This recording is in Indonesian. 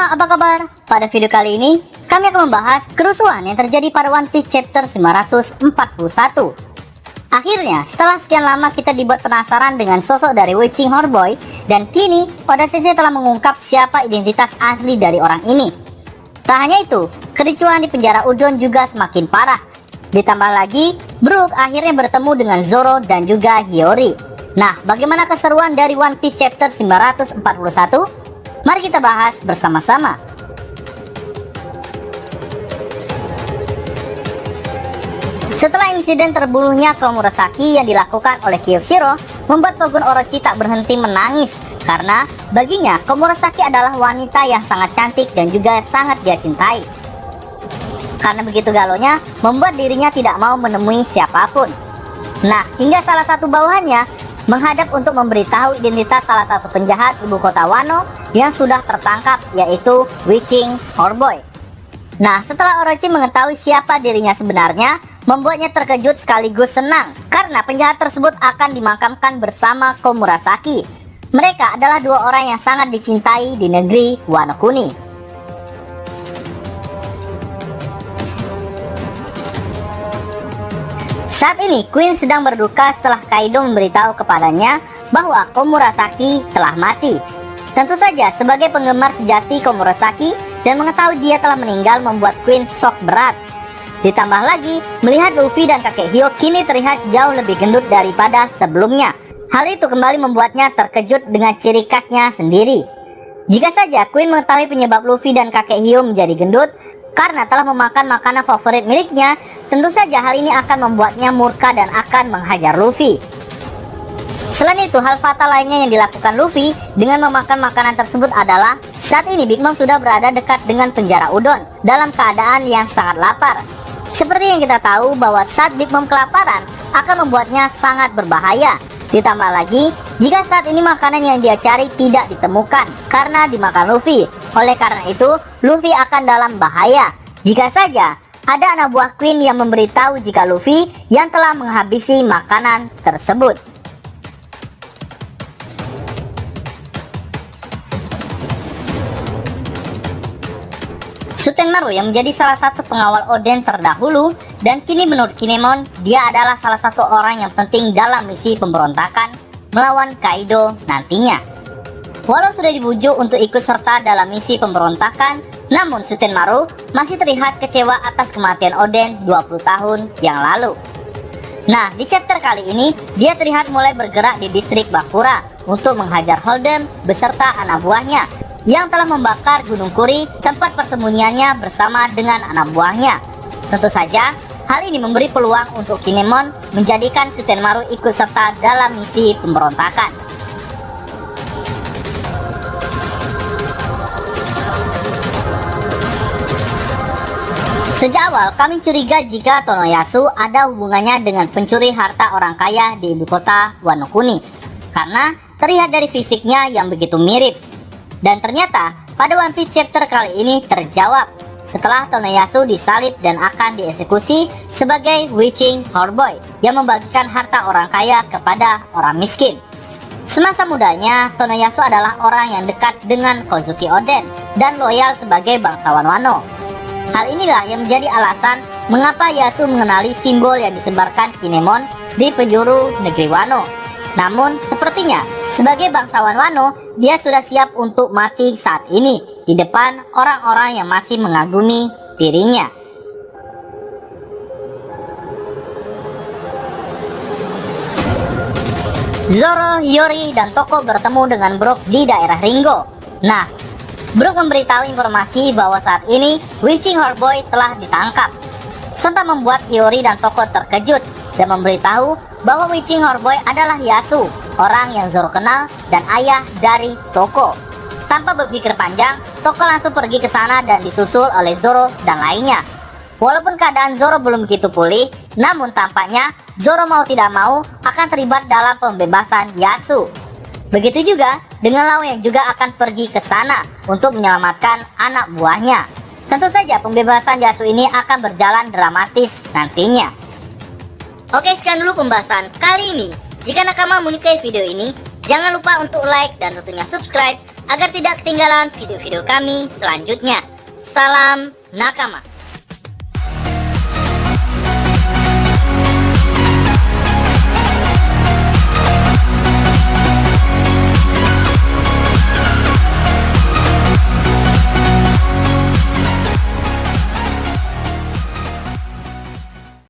semua, apa kabar? Pada video kali ini, kami akan membahas kerusuhan yang terjadi pada One Piece chapter 941. Akhirnya, setelah sekian lama kita dibuat penasaran dengan sosok dari Witching Horboy, dan kini Oda Sensei telah mengungkap siapa identitas asli dari orang ini. Tak hanya itu, kericuhan di penjara Udon juga semakin parah. Ditambah lagi, Brook akhirnya bertemu dengan Zoro dan juga Hiyori. Nah, bagaimana keseruan dari One Piece chapter 941? Mari kita bahas bersama-sama. Setelah insiden terbunuhnya Komurasaki yang dilakukan oleh Kyushiro, membuat Shogun Orochi tak berhenti menangis karena baginya Komurasaki adalah wanita yang sangat cantik dan juga sangat dia cintai. Karena begitu galonya, membuat dirinya tidak mau menemui siapapun. Nah, hingga salah satu bawahannya menghadap untuk memberitahu identitas salah satu penjahat ibu kota Wano yang sudah tertangkap, yaitu Witching Horboy. Nah, setelah Orochi mengetahui siapa dirinya sebenarnya, membuatnya terkejut sekaligus senang karena penjahat tersebut akan dimakamkan bersama Komurasaki. Mereka adalah dua orang yang sangat dicintai di negeri Wano Kuni. Saat ini Queen sedang berduka setelah Kaido memberitahu kepadanya bahwa Komurasaki telah mati. Tentu saja sebagai penggemar sejati Komurasaki dan mengetahui dia telah meninggal membuat Queen shock berat. Ditambah lagi melihat Luffy dan kakek Hyo kini terlihat jauh lebih gendut daripada sebelumnya. Hal itu kembali membuatnya terkejut dengan ciri khasnya sendiri. Jika saja Queen mengetahui penyebab Luffy dan kakek Hyo menjadi gendut karena telah memakan makanan favorit miliknya, tentu saja hal ini akan membuatnya murka dan akan menghajar Luffy. Selain itu, hal fatal lainnya yang dilakukan Luffy dengan memakan makanan tersebut adalah saat ini Big Mom sudah berada dekat dengan penjara Udon dalam keadaan yang sangat lapar. Seperti yang kita tahu bahwa saat Big Mom kelaparan akan membuatnya sangat berbahaya. Ditambah lagi, jika saat ini makanan yang dia cari tidak ditemukan karena dimakan Luffy. Oleh karena itu, Luffy akan dalam bahaya. Jika saja ada anak buah Queen yang memberitahu jika Luffy yang telah menghabisi makanan tersebut. Sutenmaru yang menjadi salah satu pengawal Oden terdahulu dan kini menurut Kinemon dia adalah salah satu orang yang penting dalam misi pemberontakan melawan Kaido nantinya. Walau sudah dibujuk untuk ikut serta dalam misi pemberontakan, namun Sutenmaru masih terlihat kecewa atas kematian Oden 20 tahun yang lalu. Nah, di chapter kali ini dia terlihat mulai bergerak di distrik Bakura untuk menghajar Holdem beserta anak buahnya yang telah membakar Gunung Kuri, tempat persembunyiannya bersama dengan anak buahnya. Tentu saja, hal ini memberi peluang untuk Kinemon menjadikan Sutenmaru ikut serta dalam misi pemberontakan. Sejak awal, kami curiga jika Tonoyasu ada hubungannya dengan pencuri harta orang kaya di ibu kota Wano Kuni, karena terlihat dari fisiknya yang begitu mirip. Dan ternyata pada One Piece chapter kali ini terjawab setelah Tonoyasu disalib dan akan dieksekusi sebagai Witching Horboy yang membagikan harta orang kaya kepada orang miskin. Semasa mudanya, Tonoyasu adalah orang yang dekat dengan Kozuki Oden dan loyal sebagai bangsawan Wano. Hal inilah yang menjadi alasan mengapa Yasu mengenali simbol yang disebarkan Kinemon di penjuru negeri Wano. Namun, sepertinya sebagai bangsawan Wano, dia sudah siap untuk mati saat ini di depan orang-orang yang masih mengagumi dirinya. Zoro, Hiyori, dan Toko bertemu dengan Brook di daerah Ringo. Nah, Brook memberitahu informasi bahwa saat ini Witching Horboy telah ditangkap. Sontak membuat Hiyori dan Toko terkejut dan memberitahu bahwa Witching Horboy adalah Yasu, orang yang Zoro kenal dan ayah dari Toko. Tanpa berpikir panjang, Toko langsung pergi ke sana dan disusul oleh Zoro dan lainnya. Walaupun keadaan Zoro belum begitu pulih, namun tampaknya Zoro mau tidak mau akan terlibat dalam pembebasan Yasu. Begitu juga dengan Lau yang juga akan pergi ke sana untuk menyelamatkan anak buahnya. Tentu saja pembebasan Yasu ini akan berjalan dramatis nantinya. Oke, sekian dulu pembahasan kali ini. Jika nakama menyukai video ini, jangan lupa untuk like dan tentunya subscribe agar tidak ketinggalan video-video kami selanjutnya. Salam nakama.